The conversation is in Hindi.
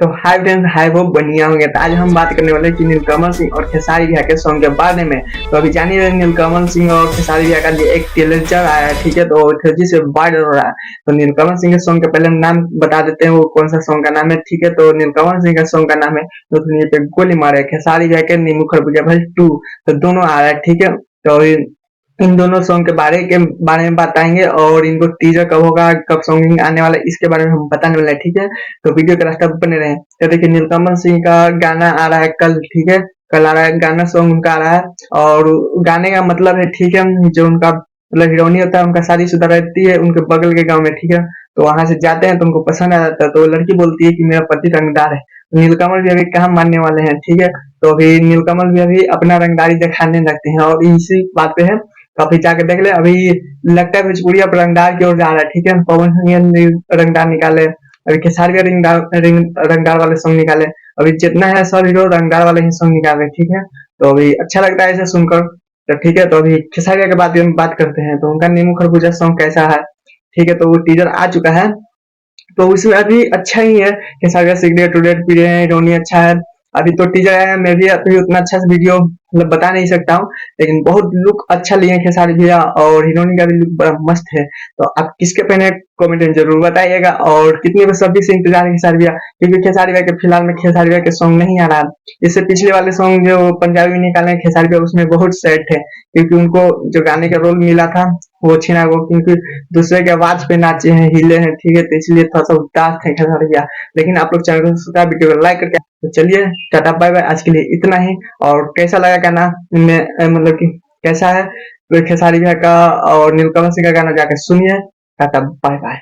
तो हाय फ्रेंड्स, हाय वो बढ़िया होंगे। तो आज हम बात करने वाले हैं कि नीलकमल सिंह और खेसारी भैया के सॉन्ग के बारे में। तो अभी जानिए नीलकमल सिंह और खेसारी भैया का जो एक टीजर चल रहा है, ठीक है, तो तेजी से वायरल हो रहा है। तो नीलकमल सिंह के सॉन्ग के पहले हम नाम बता देते हैं वो कौन सा सॉन्ग का नाम है, ठीक है। तो नीलकमल सिंह का सॉन्ग का नाम है तो दुनिया पे गोली मारे, खेसारी भैया के नींबू खरबूजा भाई 2। तो दोनों आ रहा है, ठीक है। तो इन दोनों सॉन्ग के बारे में बताएंगे और इनको टीजर कब होगा, कब सॉन्ग आने वाला है, इसके बारे में हम बताने वाले हैं, ठीक है। तो वीडियो का रास्ता बने रहे। तो देखिए नीलकमल सिंह का गाना आ रहा है कल, ठीक है। कल आ रहा है गाना, सॉन्ग उनका आ रहा है। और गाने का मतलब है, ठीक है, जो उनका मतलब हीरोइनी होता है, उनका शादीशुदा रहती है उनके बगल के गांव में, ठीक है। तो वहां से जाते हैं तो उनको पसंद आ जाता है, तो वो लड़की बोलती है कि मेरा पति रंगदार है। नीलकमल भी अभी कहाँ मानने वाले हैं, ठीक है। तो अभी नीलकमल भी अभी अपना रंगदारी दिखाने लगते हैं और इसी बात पे है। तो अभी जाके देख ले, अभी लगता है भोजपुरी अब रंगदार की ओर जा रहा है, ठीक है। पवन सिंह ने रंगदार निकाले, अभी खेसारी भी रंगदार वाले सॉन्ग निकाले। अभी जितना है सब हीरो रंगदार वाले ही सॉन्ग निकाल रहे हैं, ठीक है। तो अभी अच्छा लगता है इसे सुनकर। तो ठीक है, तो अभी खेसारिया के बाद हम बात करते हैं। तो उनका नींबू खरबूजा सॉन्ग कैसा है, ठीक है। तो वो टीजर आ चुका है, तो उसमें अभी अच्छा ही है। खेसारिया सिगरेट टूडेट पी रहे हैं, रोनी अच्छा है। अभी तो टीजर आया है, मैं भी अभी उतना अच्छा से वीडियो मतलब बता नहीं सकता हूँ, लेकिन बहुत लुक अच्छा लिए हैं खेसारी भैया और हीरोइन का भी लुक बड़ा मस्त है। तो आप किसके पहने कमेंट में जरूर बताइएगा और कितनी बेसब्री से इंतजार है खेसारी भैया, क्योंकि खेसारी भैया के फिलहाल में खेसारी भैया के सॉन्ग नहीं आ रहा। इससे पिछले वाले सॉन्ग जो पंजाबी में निकाले हैं खेसारी भैया, उसमें बहुत सैड थे, क्योंकि उनको जो गाने का रोल मिला था वो छीना गया, क्योंकि दूसरे के आवाज पे नाचे हैं, हिले हैं, ठीक है। तो इसलिए थोड़ा सा उदास थे खेसारी भैया। लेकिन आप लोग चैनल को सब्सक्राइब, वीडियो को लाइक करके। तो चलिए टाटा बाय बाय, आज के लिए इतना ही। और कैसा लगा गाना में मतलब कि कैसा है, तो खेसारी भैया का और नीलकमल सिंह का गाना जाके सुनिए। Tata bye bye.